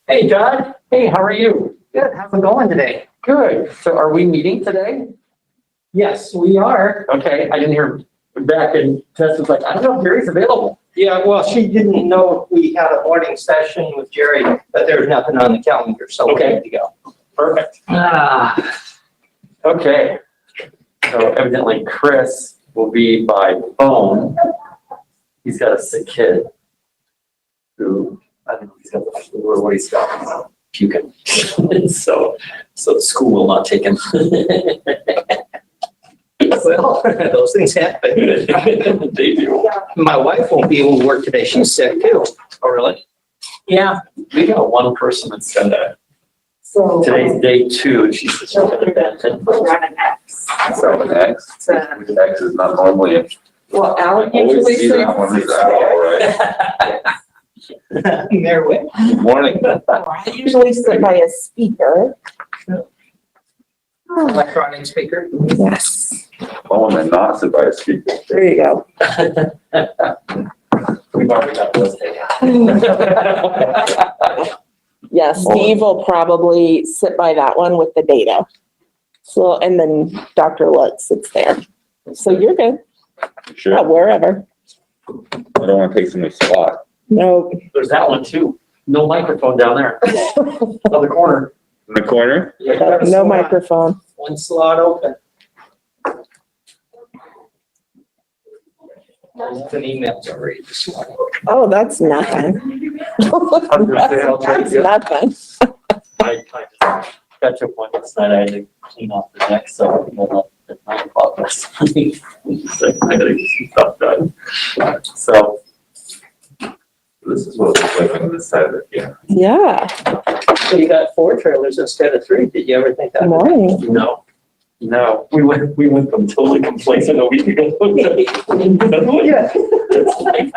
Hey, Todd. Hey, how are you? Good, how's it going today? Good. So are we meeting today? Yes, we are. Okay, I didn't hear back and Tess was like, I don't know if Gary's available. Yeah, well, she didn't know if we had a morning session with Jerry, but there's nothing on the calendar, so we're Okay. good to go. Perfect. Okay. So evidently Chris will be by phone. He's got a sick kid who, I don't know if he's got the flu or what he's got, puking. So the school will not take him. Well, those things happen. They do. My wife won't be able to work today. She's sick too. Oh, really? Yeah. We got one person that's got that. So. Today's day 2 and she's just got a bad head. We're on an X. So an X, So, X is not normally. well, I Alan always usually see that one as owl, right? Mary Wick. Good morning. I usually sit by a speaker. Electronic speaker. Yes, Oh, and not sit by a speaker. there you go. We've already got those days. Yeah, Steve will probably sit by that one with the data. So, and then Dr. Lutz sits there. So you're good. Sure, Yeah, I wherever. don't want to take somebody's spot. No. There's that one too. No microphone down there. Other corner. In the corner? No microphone. One slot open. An email's already this morning. Oh, that's nothing. That's nothing. I just got to a point last night, I had to clean off the deck, so I got up at 9 o'clock last night. So I gotta get some stuff done. So, This is what it's like on this side of it, yeah. Yeah, So you got 4 trailers instead of 3. Did you ever think that? good morning. no, we went from totally complacent a week ago. Yeah. It's like,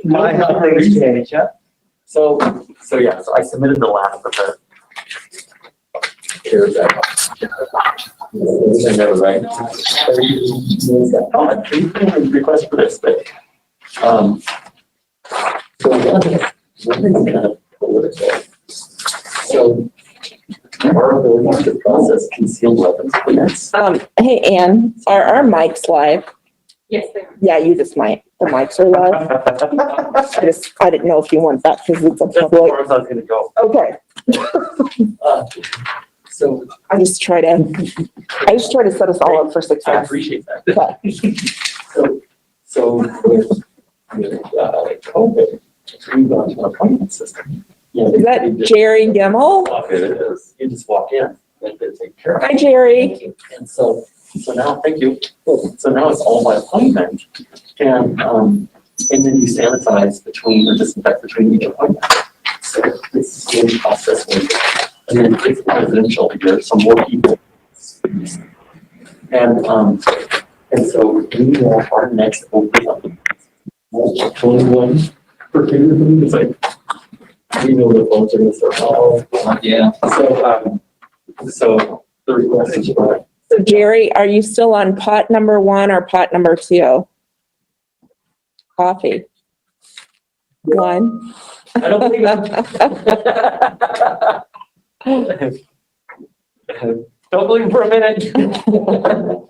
My, how things change, huh? So yeah, so I submitted the last of the. Here's that. I never right. Oh, I didn't request for this, but, so one is kind of political. So our ability to process concealed weapons permits. Hey, Ann, are our mics live? Yes, they are. Yeah, you just might. The mics are live. I didn't know if you want that because it's a That's as public. far as I was gonna go. Okay, So I just try to set us all up for I success. appreciate that. Okay. So with COVID, we've gone to an appointment system. You know, Is that you just Jerry Gimmel? walk in, you just walk in and they take care of it. Hi, Jerry. And so now, thank you. So now it's all by appointment. And then you sanitize between or disinfect between each appointment. So it's a slow process. And then it's residential here, so more people. And so we want our next open up. 21 for two. It's like, we know the phones are gonna start. Oh, Yeah. So the request is for So Jerry, are you still on pot number 1 or pot number 2? Coffee. 1. I don't believe it. Don't believe for a minute.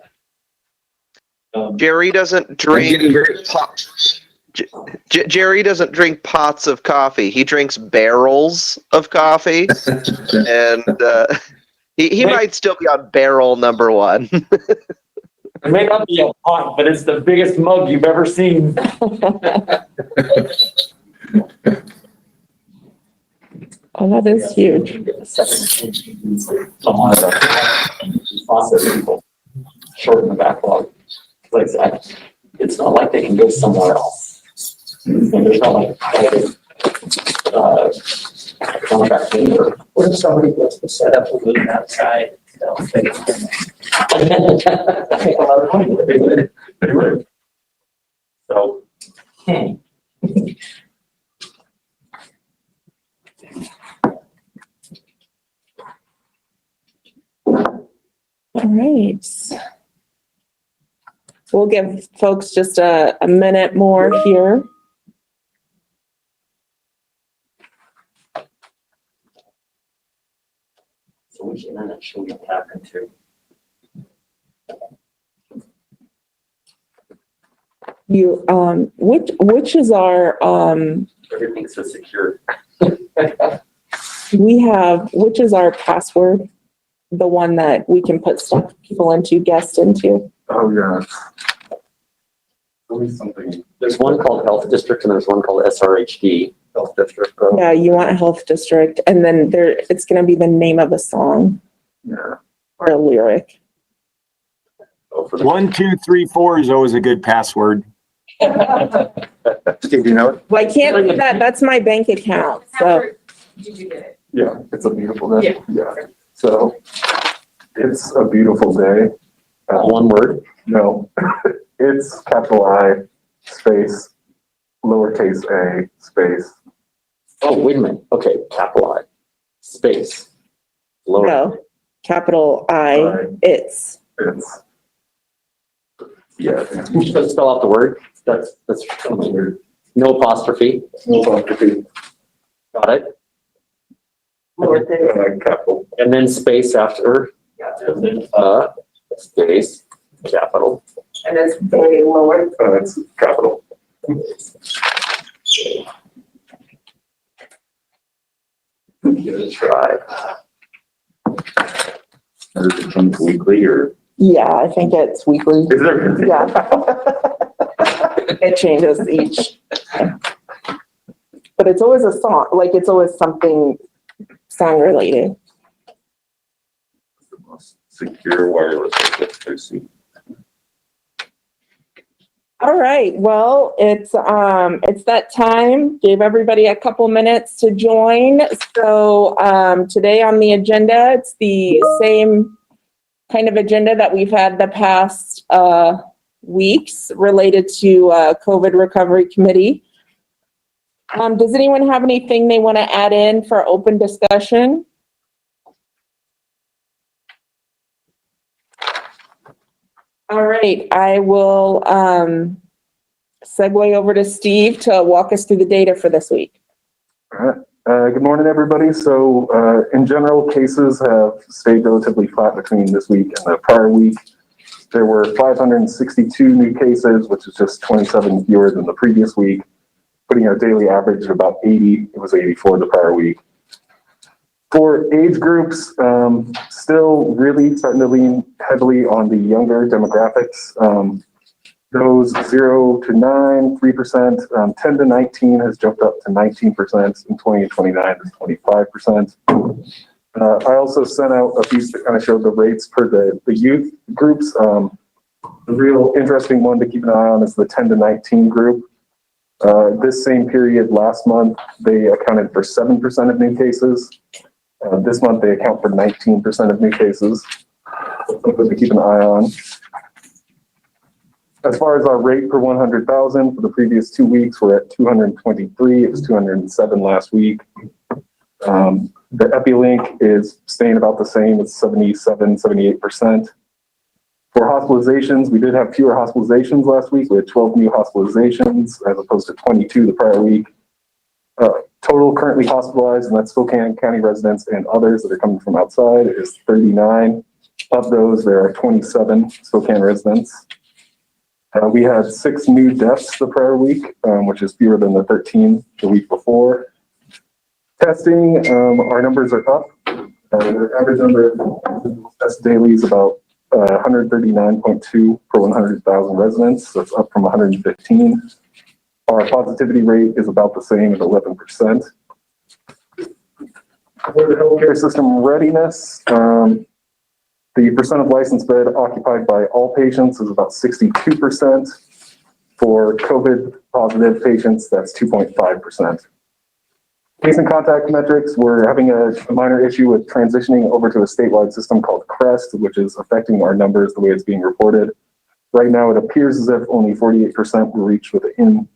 Jerry doesn't drink pots. Jerry doesn't drink pots of coffee. He drinks barrels of coffee, and he might still be on barrel number 1. It may not be a pot, but it's the biggest mug you've ever seen. Oh, that is huge. Process people shorten the backlog. Like that, it's not like they can go somewhere else. And there's not like contract labor. What if somebody wants to set up a booth outside? They'll take it. Take a lot of money. They would. So. All right. We'll give folks just a minute more here. So which internet should we tap into? You, which is our, Everything's so secure. which is our password? The one that we can put stuff, people into, guests into? Oh, yeah. Always something. There's one called Health District and there's one called SRHD. Health District. Yeah, you want Health District, and then there, it's gonna be the name of a song Yeah. or a lyric. Oh, for the- 1, 2, 3, 4 is always a good password. Steve, you know it? Well, I can't do that, that's my bank account, so. Did you get it? Yeah, it's a beautiful day. Yeah. So it's a beautiful day. One word. No, it's capital I space lowercase a space. Oh, wait a minute. Okay, capital I, space, lower. No, capital I, it's, It's. Yeah. You should spell out the word. That's weird. No apostrophe. Got it? Capital. And then space after. And then, space, capital. And it's very lower. It's capital. Give it a try. Does it become weekly or? yeah, I think it's weekly. Is there? Yeah. It changes each. But it's always a song, like it's always something song related. The most secure wireless I've seen. All right, well, it's that time. Gave everybody a couple minutes to join. So, today on the agenda, it's the same kind of agenda that we've had the past, weeks related to, COVID Recovery Committee. Does anyone have anything they want to add in for open discussion? All right, I will segue over to Steve to walk us through the data for this week. All right. Good morning, everybody. So, in general, cases have stayed relatively flat between this week and the prior week. There were 562 new cases, which is just 27 fewer than the previous week, putting our daily average at about 80. It was 84 the prior week. For age groups, still really starting to lean heavily on the younger demographics. Those 0 to 9, 3%, 10 to 19 has jumped up to 19%, and 20 to 29 is 25%. I also sent out a piece that kind of showed the rates for the youth groups. The real interesting one to keep an eye on is the 10 to 19 group. This same period last month, they accounted for 7% of new cases. This month, they account for 19% of new cases. Something to keep an eye on. As far as our rate per 100,000 for the previous 2 weeks, we're at 223. It was 207 last week. The EpiLink is staying about the same. It's 77, 78%. For hospitalizations, we did have fewer hospitalizations last week. We had 12 new hospitalizations as opposed to 22 the prior week. Total currently hospitalized, and that's Spokane County residents and others that are coming from outside, is 39. Of those, there are 27 Spokane residents. We had 6 new deaths the prior week, which is fewer than the 13 the week before. Testing, our numbers are up. The average number of test daily is about 139.2 per 100,000 residents. That's up from 115. Our positivity rate is about the same at 11%. For the healthcare system readiness, the percent of licensed bed occupied by all patients is about 62%. For COVID positive patients, that's 2.5%. Case and contact metrics, we're having a minor issue with transitioning over to a statewide system called CREST, which is affecting our numbers the way it's being reported. Right now, it appears as if only 48% were reached within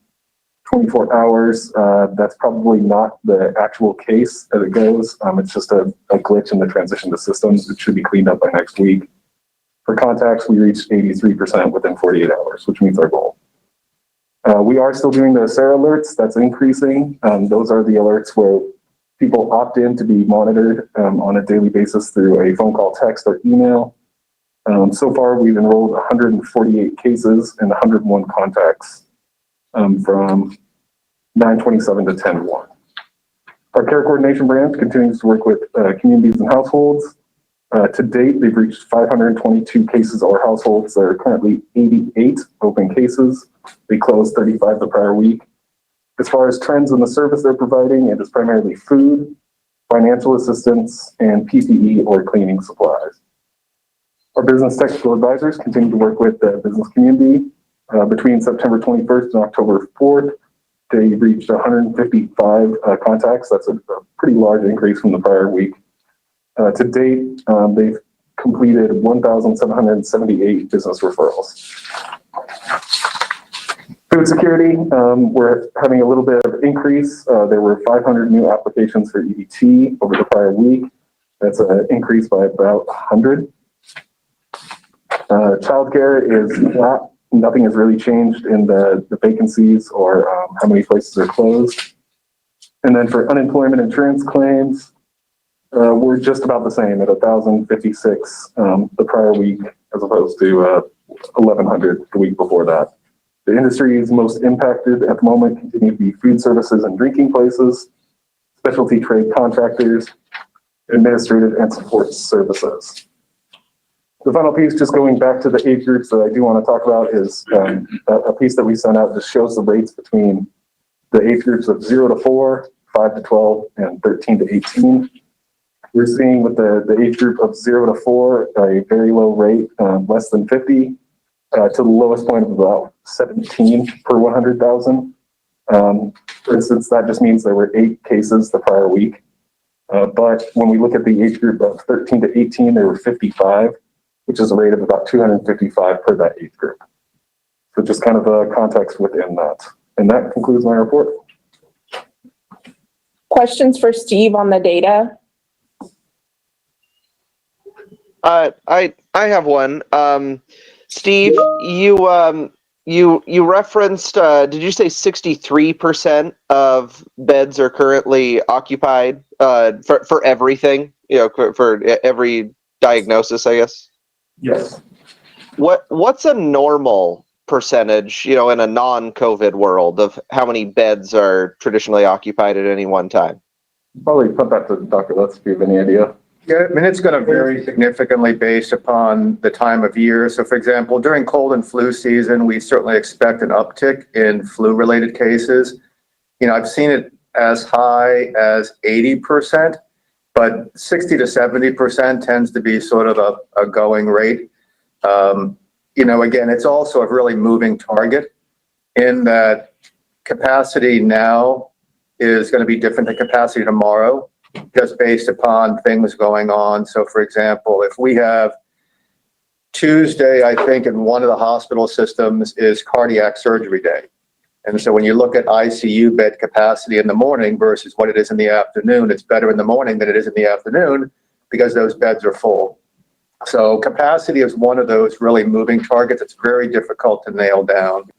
24 hours. That's probably not the actual case as it goes. It's just a glitch in the transition to systems. It should be cleaned up by next week. For contacts, we reached 83% within 48 hours, which meets our goal. We are still doing the SARA alerts. That's increasing. Those are the alerts where People opt in to be monitored on a daily basis through a phone call, text, or email. So far, we've enrolled 148 cases and 101 contacts from 9/27 to 10/1. Our care coordination branch continues to work with communities and households. To date, they've reached 522 cases or households. There are currently 88 open cases. They closed 35 the prior week. As far as trends in the service they're providing, it is primarily food, financial assistance, and PPE or cleaning supplies. Our business technical advisors continue to work with the business community. Between September 21st and October 4th, they reached 155 contacts. That's a pretty large increase from the prior week. To date, they've completed 1,778 business referrals. Food security, we're having a little bit of increase. There were 500 new applications for EBT over the prior week. That's an increase by about 100. Childcare is flat. Nothing has really changed in the vacancies or how many places are closed. And then for unemployment insurance claims, we're just about the same at 1,056 the prior week as opposed to 1,100 the week before that. The industries most impacted at the moment continue to be food services and drinking places, specialty trade contractors, administrative and support services. The final piece, just going back to the age groups that I do want to talk about, is a piece that we sent out that shows the rates between the age groups of 0 to 4, 5 to 12, and 13 to 18. We're seeing with the age group of 0 to 4 a very low rate, less than 50, to the lowest point of about 17 per 100,000. For instance, that just means there were 8 cases the prior week. But when we look at the age group of 13 to 18, there were 55, which is a rate of about 255 per that age group. So just kind of a context within that. And that concludes my report. Questions for Steve on the data? I have one. Steve, you referenced, did you say 63% of beds are currently occupied for everything, for every diagnosis, I guess? Yes. What's a normal percentage, in a non-COVID world of how many beds are traditionally occupied at any one time? Probably put that to Dr. Lutz if you have any idea. Yeah, I mean, it's going to vary significantly based upon the time of year. So, for example, during cold and flu season, we certainly expect an uptick in flu-related cases. I've seen it as high as 80%, but 60 to 70% tends to be sort of a going rate. Again, it's also a really moving target in that capacity now is going to be different than capacity tomorrow, just based upon things going on. So, for example, if we have Tuesday, I think in one of the hospital systems is cardiac surgery day. And so when you look at ICU bed capacity in the morning versus what it is in the afternoon, it's better in the morning than it is in the afternoon because those beds are full. So capacity is one of those really moving targets. It's very difficult to nail down.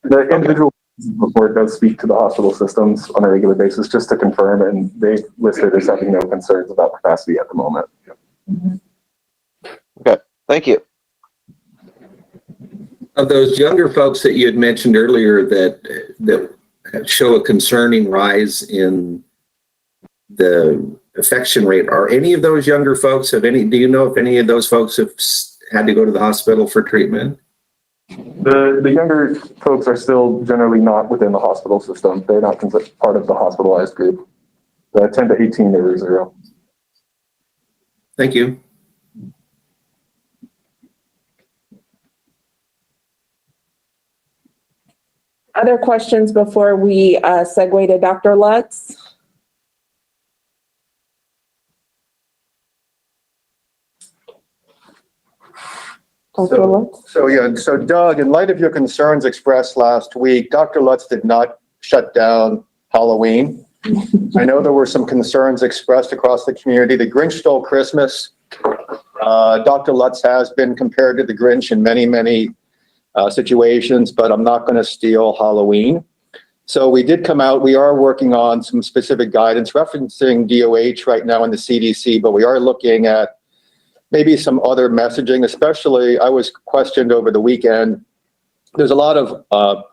The individual report does speak to the hospital systems on a regular basis just to confirm, and they've listed as having no concerns about capacity at the moment. Okay, thank you. Of those younger folks that you had mentioned earlier that show a concerning rise in the infection rate, are any of those younger folks, do you know if any of those folks have had to go to the hospital for treatment? The younger folks are still generally not within the hospital system. They're not considered part of the hospitalized group. The 10 to 18, there is 0. Thank you. Other questions before we segue to Dr. Lutz? Dr. Lutz? So Doug, in light of your concerns expressed last week, Dr. Lutz did not shut down Halloween. I know there were some concerns expressed across the community. The Grinch stole Christmas. Dr. Lutz has been compared to the Grinch in many situations, but I'm not going to steal Halloween. So we did come out, we are working on some specific guidance referencing DOH right now in the CDC, but we are looking at maybe some other messaging, especially I was questioned over the weekend. There's a lot of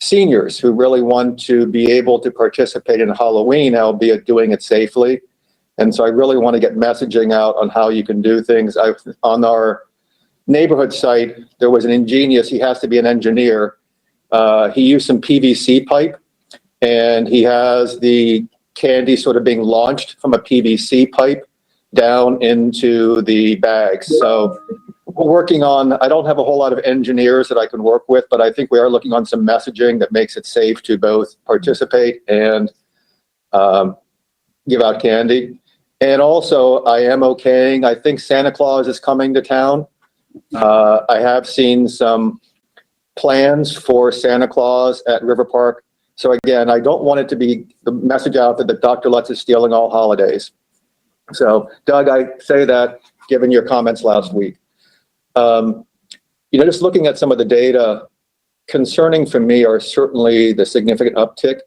seniors who really want to be able to participate in Halloween, albeit doing it safely. And so I really want to get messaging out on how you can do things. On our neighborhood site, there was an ingenious, he has to be an engineer. He used some PVC pipe, and he has the candy sort of being launched from a PVC pipe down into the bags. So we're working on, I don't have a whole lot of engineers that I can work with, but I think we are looking on some messaging that makes it safe to both participate and give out candy. And also, I am okaying, I think Santa Claus is coming to town. I have seen some plans for Santa Claus at River Park. So again, I don't want it to be the message out that Dr. Lutz is stealing all holidays. So Doug, I say that given your comments last week. Just looking at some of the data, concerning for me are certainly the significant uptick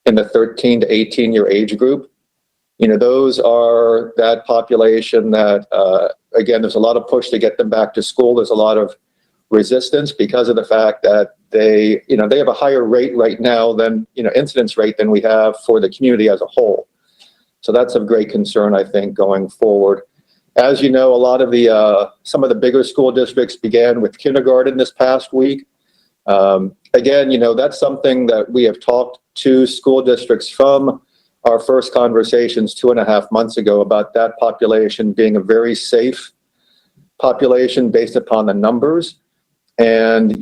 in the 13 to 18-year age group. Those are that population that, again, there's a lot of push to get them back to school. There's a lot of resistance because of the fact that they have a higher rate right now than, incidence rate than we have for the community as a whole. So that's of great concern, I think, going forward. As you know, a lot of some of the bigger school districts began with kindergarten this past week. Again, that's something that we have talked to school districts from our first conversations 2.5 months ago about that population being a very safe population based upon the numbers. And,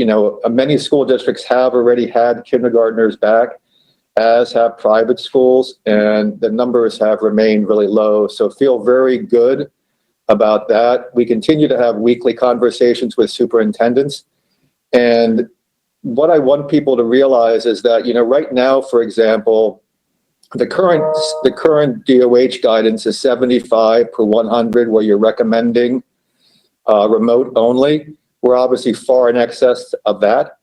many school districts have already had kindergartners back, as have private schools, and the numbers have remained really low. So feel very good about that. We continue to have weekly conversations with superintendents. And what I want people to realize is that, right now, for example, the current DOH guidance is 75 per 100, where you're recommending remote only. We're obviously far in excess of that.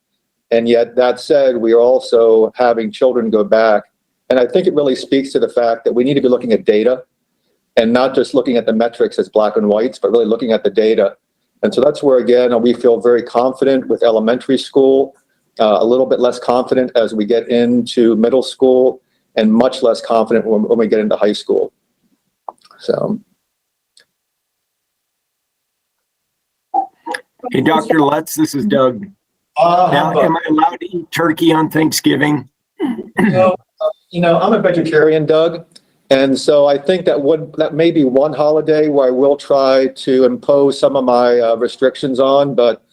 And yet, that said, we are also having children go back. And I think it really speaks to the fact that we need to be looking at data and not just looking at the metrics as black and whites, but really looking at the data. And so that's where, again, we feel very confident with elementary school, a little bit less confident as we get into middle school, and much less confident when we get into high school. So. Hey, Dr. Lutz, this is Doug. Now, am I allowed to eat turkey on Thanksgiving? I'm a vegetarian, Doug. And so I think that may be one holiday where I will try to impose some of my restrictions on, but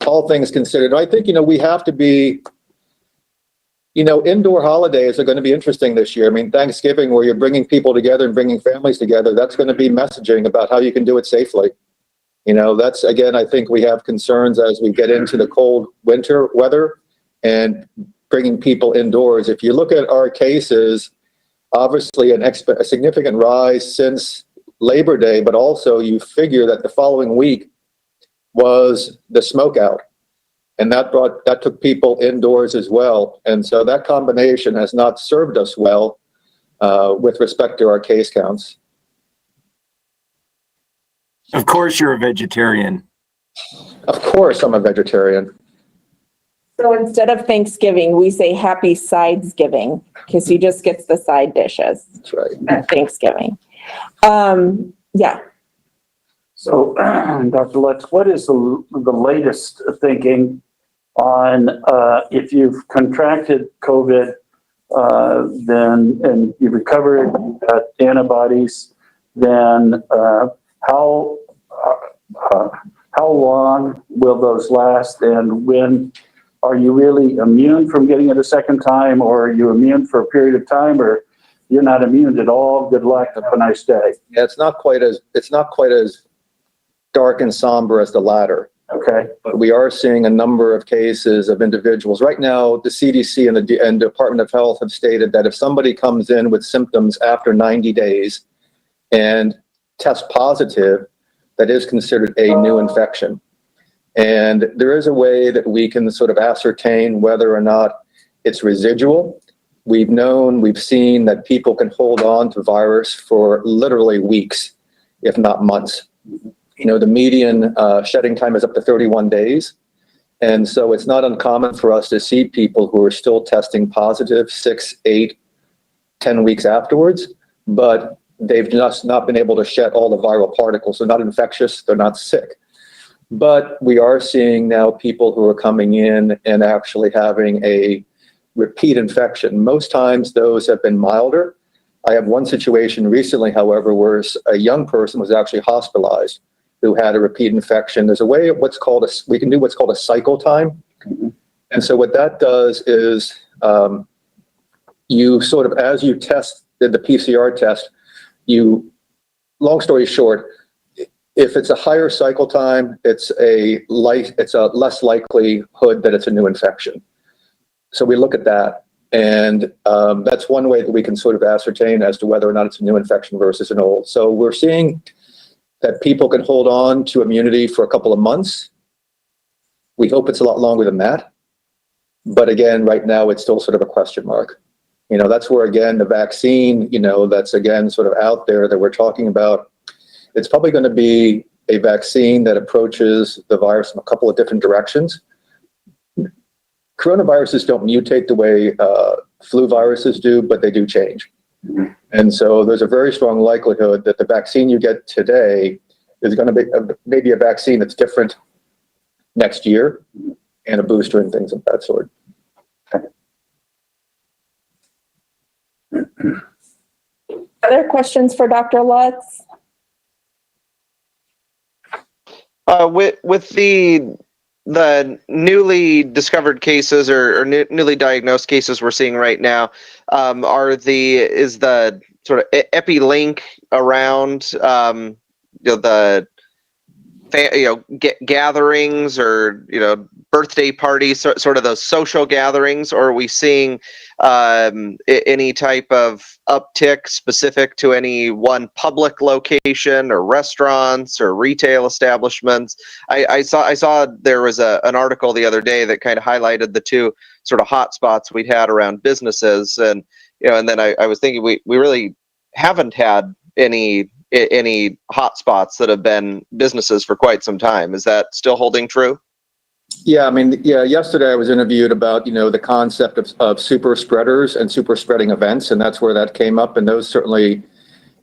all things considered, I think, we have to be, indoor holidays are going to be interesting this year. I mean, Thanksgiving, where you're bringing people together and bringing families together, that's going to be messaging about how you can do it safely. That's, again, I think we have concerns as we get into the cold winter weather and bringing people indoors. If you look at our cases, obviously a significant rise since Labor Day, but also you figure that the following week was the smoke out. And that took people indoors as well. And so that combination has not served us well with respect to our case counts. Of course you're a vegetarian. Of course I'm a vegetarian. So instead of Thanksgiving, we say Happy Sidesgiving, because he just gets the side dishes That's right. at Thanksgiving. Yeah. So, Dr. Lutz, what is the latest thinking on if you've contracted COVID, then and you recovered, you've got antibodies, then how long will those last, and when are you really immune from getting it a second time, or are you immune for a period of time, or you're not immune at all? Good luck. Have a nice day. Yeah, it's not quite as dark and somber as the latter. Okay. But we are seeing a number of cases of individuals. Right now, the CDC and Department of Health have stated that if somebody comes in with symptoms after 90 days and tests positive, that is considered a new infection. And there is a way that we can sort of ascertain whether or not it's residual we've seen that people can hold on to virus for literally weeks, if not months. You know, the median shedding time is up to 31 days. And so it's not uncommon for us to see people who are still testing positive 6, 8, 10 weeks afterwards, but they've just not been able to shed all the viral particles. They're not infectious, they're not sick. But we are seeing now people who are coming in and actually having a repeat infection. Most times those have been milder. I have one situation recently, however, where a young person was actually hospitalized who had a repeat infection. There's a way of we can do what's called a cycle time. And so what that does is you sort of, as you test the PCR test, long story short, if it's a higher cycle time, it's a less likelihood that it's a new infection. So we look at that, and that's one way that we can sort of ascertain as to whether or not it's a new infection versus an old. So we're seeing that people can hold on to immunity for a couple of months. We hope it's a lot longer than that. But again, right now, it's still sort of a question mark. You know, that's where, again, the vaccine, you know, that's again sort of out there that we're talking about. It's probably going to be a vaccine that approaches the virus from a couple of different directions. Coronaviruses don't mutate the way flu viruses do, but they do change. And so there's a very strong likelihood that the vaccine you get today is going to be maybe a vaccine that's different next year, and a booster and things of that sort. Other questions for Dr. Lutz? With the newly discovered cases or newly diagnosed cases we're seeing right now, is the sort of EpiLink around gatherings or birthday parties, sort of those social gatherings, or are we seeing any type of uptick specific to any one public location or restaurants or retail establishments? I saw there was an article the other day that kind of highlighted the two sort of hot spots we'd had around businesses, and then I was thinking we really haven't had any hot spots that have been businesses for quite some time. Is that still holding true? Yeah, I mean, yesterday I was interviewed about, the concept of super spreaders and super spreading events, and that's where that came up. And those certainly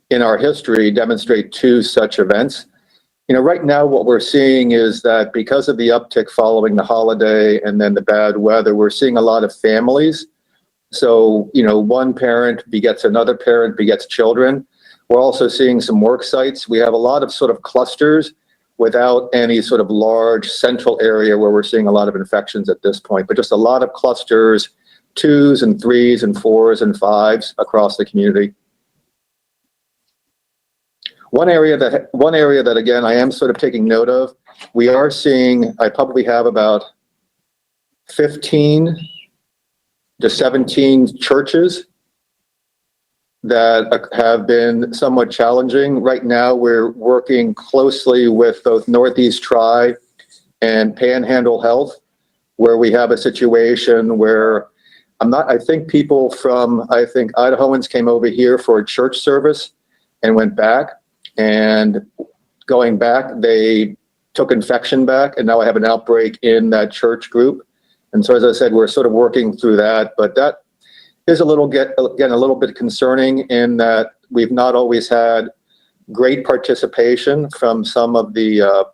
in our history demonstrate two such events. Right now what we're seeing is that because of the uptick following the holiday and then the bad weather, we're seeing a lot of families. So, one parent begets another parent, begets children. We're also seeing some work sites. We have a lot of sort of clusters without any sort of large central area where we're seeing a lot of infections at this point, but just a lot of clusters, 2s and 3s and 4s and 5s across the community. One area that again, I am sort of taking note of, we are seeing, I probably have about 15 to 17 churches that have been somewhat challenging. Right now, we're working closely with both Northeast Tri and Panhandle Health, where we have a situation where I think Idahoans came over here for a church service and went back, and going back, they took infection back, and now I have an outbreak in that church group. And so, as I said, we're sort of working through that, but that is a little bit concerning in that we've not always had great participation from some of the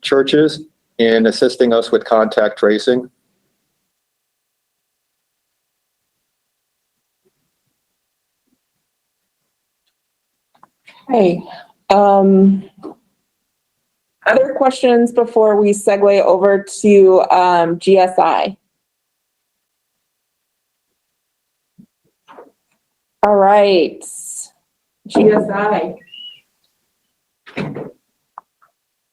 churches in assisting us with contact tracing. Hey, other questions before we segue over to GSI? All right, GSI.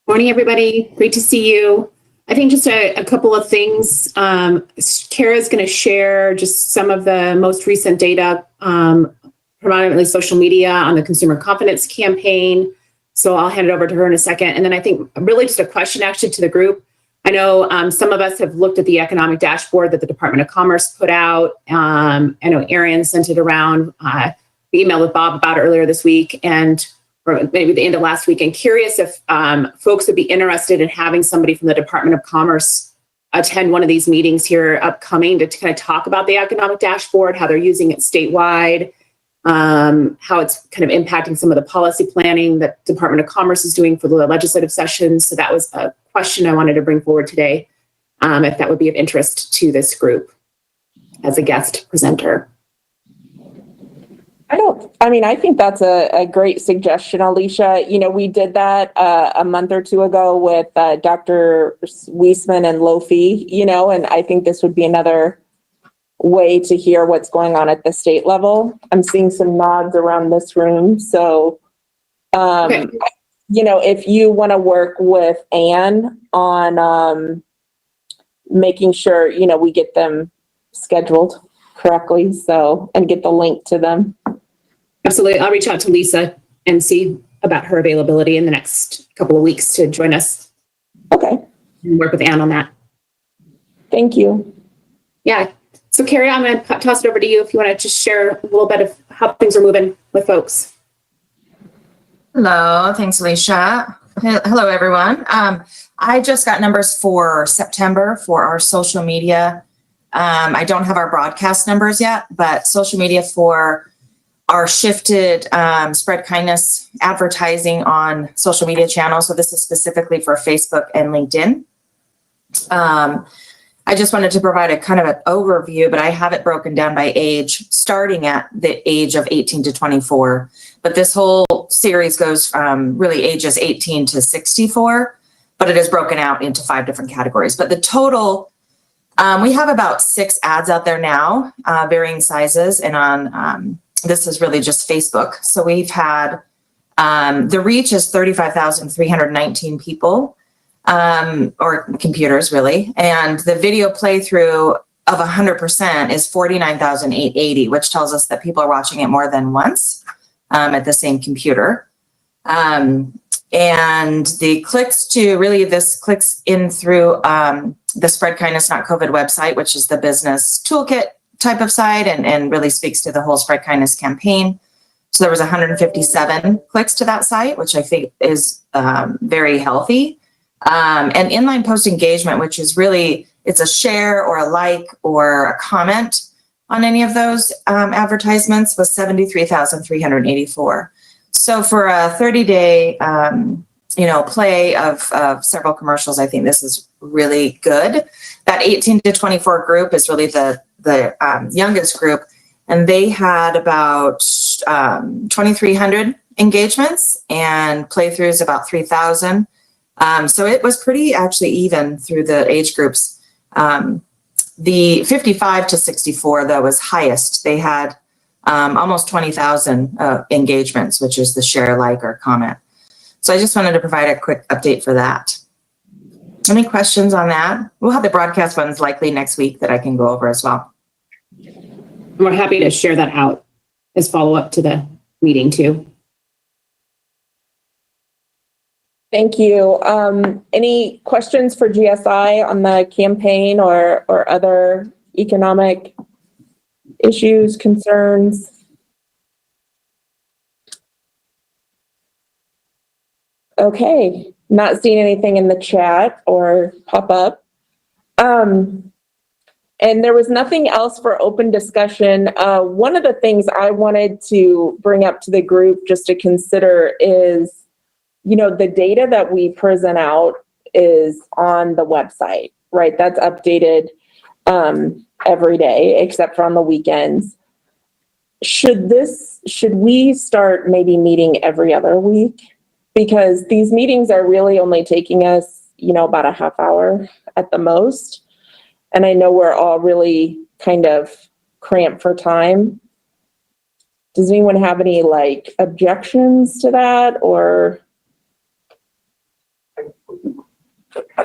Morning, everybody. Great to see you. I think just a couple of things. Kara's going to share just some of the most recent data, predominantly social media on the consumer confidence campaign. So I'll hand it over to her in a second. And then I think really just a question actually to the group. I know some of us have looked at the economic dashboard that the Department of Commerce put out. I know Arian sent it around, the email with Bob about it earlier this week, and or maybe the end of last week. And curious if folks would be interested in having somebody from the Department of Commerce attend one of these meetings here upcoming to kind of talk about the economic dashboard, how they're using it statewide, how it's kind of impacting some of the policy planning that Department of Commerce is doing for the legislative sessions. So that was a question I wanted to bring forward today, if that would be of interest to this group as a guest presenter. I think that's a great suggestion, Alicia. You know, we did that a month or two ago with Dr. Weisman and Lofi, you know, and I think this would be another way to hear what's going on at the state level. I'm seeing some nods around this room. So, Okay. you know, if you want to work with Anne on making sure, you know, we get them scheduled correctly, so, and get the link to them. Absolutely. I'll reach out to Lisa and see about her availability in the next couple of weeks to join us Okay, and work with Anne on that. thank you. Yeah. So Carrie, I'm going to toss it over to you if you want to just share a little bit of how things are moving with folks. Hello, thanks, Alicia. Hello, everyone. I just got numbers for September for our social media. I don't have our broadcast numbers yet, but social media for our shifted Spread Kindness advertising on social media channels. So this is specifically for Facebook and LinkedIn. I just wanted to provide a kind of an overview, but I have it broken down by age, starting at the age of 18 to 24. But this whole series goes from really ages 18 to 64, but it is broken out into 5 different categories. But the total, we have about 6 ads out there now, varying sizes, and on this is really just Facebook. So we've had, the reach is 35,319 people, or computers really. And the video playthrough of 100% is 49,880, which tells us that people are watching it more than once at the same computer. And the clicks to really, this clicks in through the Spread Kindness Not COVID website, which is the business toolkit type of site, and really speaks to the whole Spread Kindness campaign. So there was 157 clicks to that site, which I think is very healthy. And inline post engagement, which is really, it's a share or a like or a comment on any of those advertisements, was 73,384. So for a 30-day, play of several commercials, I think this is really good. That 18 to 24 group is really the youngest group, and they had about 2,300 engagements and playthroughs about 3,000. So it was pretty actually even through the age groups. The 55 to 64, though, was highest. They had almost 20,000 engagements, which is the share, like, or comment. So I just wanted to provide a quick update for that. Any questions on that? We'll have the broadcast ones likely next week that I can go over as well. We're happy to share that out as follow-up to the meeting too. Thank you. Any questions for GSI on the campaign or other economic issues, concerns? Okay, not seeing anything in the chat or pop up. And there was nothing else for open discussion. One of the things I wanted to bring up to the group just to consider is, you know, the data that we present out is on the website, right? That's updated every day, except for on the weekends. Should we start maybe meeting every other week? Because these meetings are really only taking us, you know, about a half hour at the most. And I know we're all really kind of cramped for time. Does anyone have any like objections to that, or?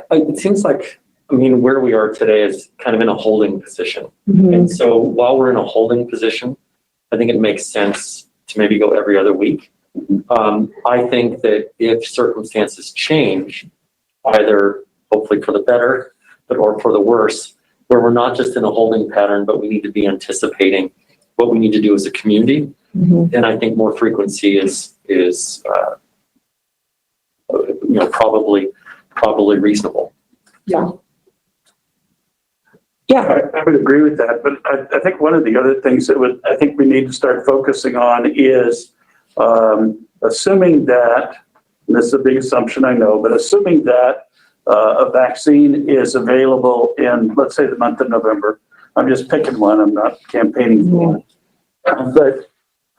It seems like, where we are today is kind of in a holding position. Mhm. And so while we're in a holding position, I think it makes sense to maybe go every other week. I think that if circumstances change, either hopefully for the better, or for the worse, where we're not just in a holding pattern, but we need to be anticipating what we need to do as a community. And I think more frequency is probably reasonable. Yeah. I would agree with that, but I think one of the other things that I think we need to start focusing on is assuming that, and this is a big assumption, I know, but assuming that a vaccine is available in, let's say, the month of November. I'm just picking one, I'm not campaigning for one. But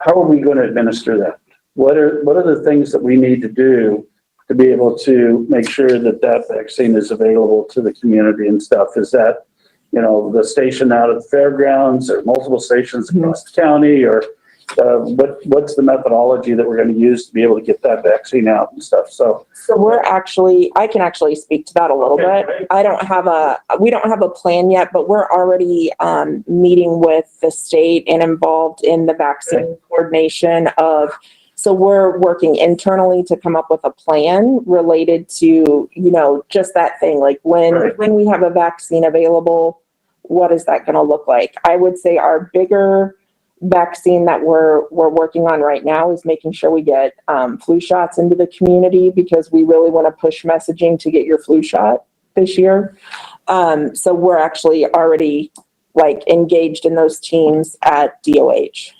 how are we going to administer that? What are the things that we need to do to be able to make sure that that vaccine is available to the community and stuff? Is that, the station out at the fairgrounds or multiple stations across the county, or what's the methodology that we're going to use to be able to get that vaccine out and stuff? So I can actually speak to that a little bit. We don't have a plan yet, but we're already meeting with the state and involved in the vaccine coordination so we're working internally to come up with a plan related to, just that thing, like when we have a vaccine available, what is that going to look like? I would say our bigger vaccine that we're working on right now is making sure we get flu shots into the community, because we really want to push messaging to get your flu shot this year. So we're actually already engaged in those teams at DOH.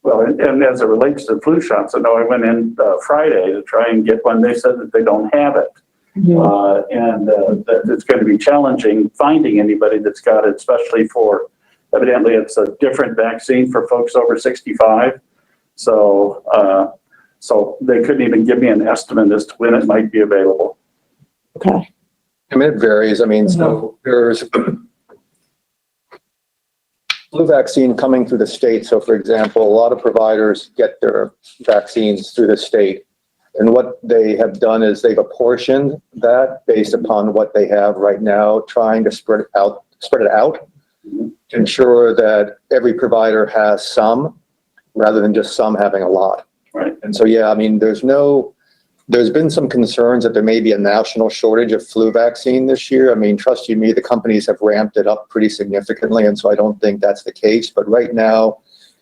well, and as it relates to flu shots, I know I went in Friday to try and get one. They said that they don't have it. And that it's going to be challenging finding anybody that's got it, especially for, evidently it's a different vaccine for folks over 65. So they couldn't even give me an estimate as to when it might be available. Okay. I mean, it varies. I mean, so there's flu vaccine coming through the state. So for example, a lot of providers get their vaccines through the state. And what they have done is they've apportioned that based upon what they have right now, trying to spread it out to ensure that every provider has some, rather than just some having a lot. Right. And so, yeah, I mean, there's been some concerns that there may be a national shortage of flu vaccine this year. I mean, trust you me, the companies have ramped it up pretty significantly. And so I don't think that's the case. But right now,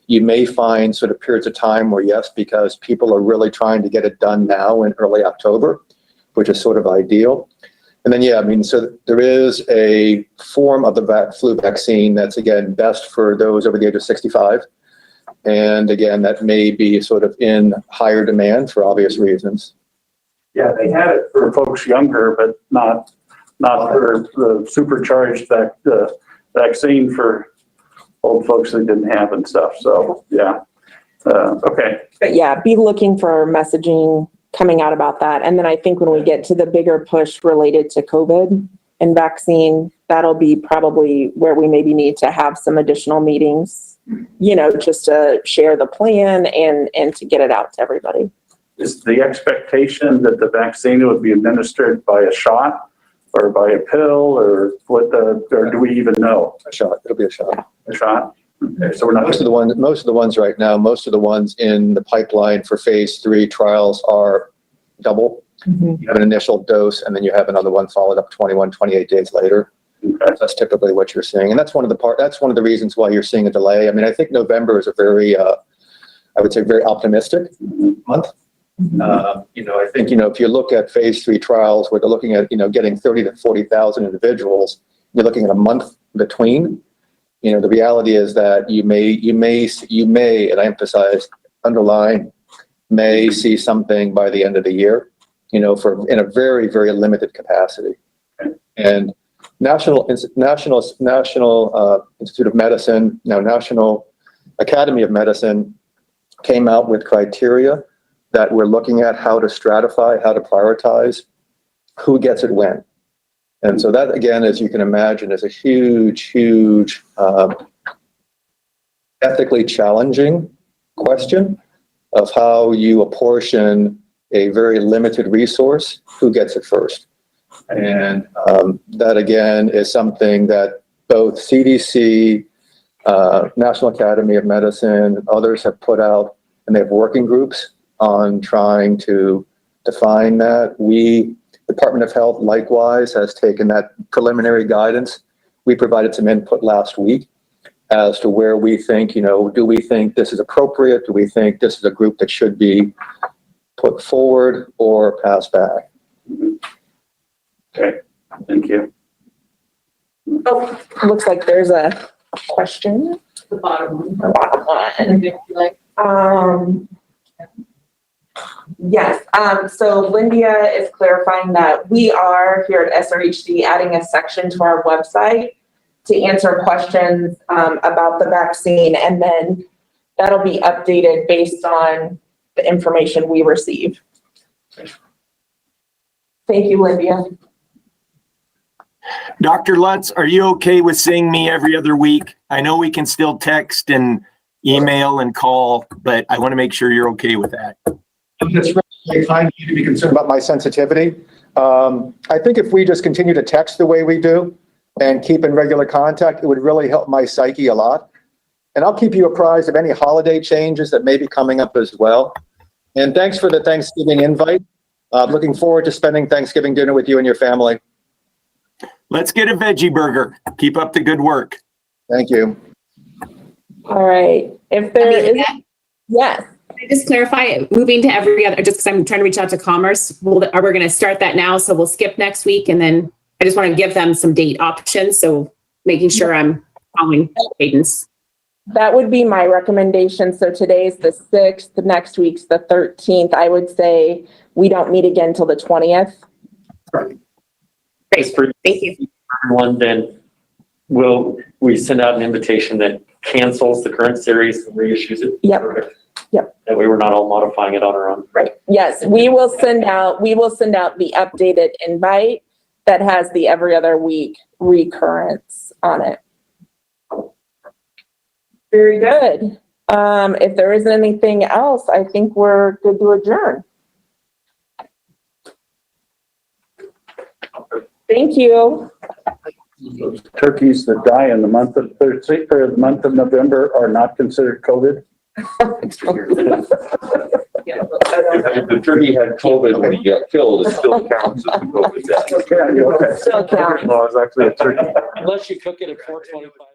you may find sort of periods of time where, yes, because people are really trying to get it done now in early October, which is sort of ideal. And then, yeah, I mean, so there is a form of the flu vaccine that's, again, best for those over the age of 65. And again, that may be sort of in higher demand for obvious reasons. Yeah, they had it for folks younger, but not for the supercharged vaccine for old folks that didn't have and stuff. So, yeah. Okay. But yeah, be looking for messaging coming out about that. And then I think when we get to the bigger push related to COVID and vaccine, that'll be probably where we maybe need to have some additional meetings, just to share the plan and to get it out to everybody. Is the expectation that the vaccine would be administered by a shot or by a pill, or or do we even know? A shot. It'll be a shot. A shot? Okay, so we're not. Most of the ones right now, most of the ones in the pipeline for phase 3 trials are double. You have an initial dose, and then you have another one followed up 21, 28 days later. Okay. That's typically what you're seeing. And that's one of the reasons why you're seeing a delay. I mean, I think November is a very, I would say, very optimistic month. I think, if you look at phase 3 trials where they're looking at, getting 30 to 40,000 individuals, you're looking at a month between. The reality is that you may, and I emphasize, underline, may see something by the end of the year, in a very, very limited capacity. And National Institute of Medicine, now National Academy of Medicine, came out with criteria that we're looking at how to stratify, how to prioritize who gets it when. And so that, again, as you can imagine, is a huge, ethically challenging question of how you apportion a very limited resource, who gets it first. And that, again, is something that both CDC, National Academy of Medicine, others have put out, and they have working groups on trying to define that. We Department of Health likewise has taken that preliminary guidance. We provided some input last week as to where we think, do we think this is appropriate? Do we think this is a group that should be put forward or passed back? Okay, thank you. Oh, looks like there's a question. The bottom one. The bottom one. Like, Yes, so Lindia is clarifying that we are here at SRHD adding a section to our website to answer questions about the vaccine, and then that'll be updated based on the information we receive. Thank you, Lindia. Dr. Lutz, are you okay with seeing me every other week? I know we can still text and email and call, but I want to make sure you're okay with that. It's really kind of you to be concerned about my sensitivity. I think if we just continue to text the way we do and keep in regular contact, it would really help my psyche a lot. And I'll keep you apprised of any holiday changes that may be coming up as well. And thanks for the Thanksgiving invite. Looking forward to spending Thanksgiving dinner with you and your family. Let's get a veggie burger. Keep up the good work. Thank you. All right, if there is, yes. Can I just clarify, moving to every other, just because I'm trying to reach out to Commerce, we're going to start that now, so we'll skip next week, and then I just want to give them some date options, so making sure I'm following cadence. That would be my recommendation. So today's the 6th, next week's the 13th. I would say we don't meet again till the 20th. Great, For thank you. everyone, then will we send out an invitation that cancels the current series and reissues it? Yep. Perfect. Yep. That way we're not all modifying it on our own. Right. Yes, we will send out the updated invite that has the every other week recurrence on it. Very good. If there isn't anything else, I think we're good to adjourn. Thank you. Turkeys that die in the month of November are not considered COVID. If the turkey had COVID when he got killed, it still counts as a COVID death. Still counts. No, it's actually a turkey. Unless you cook it at 425.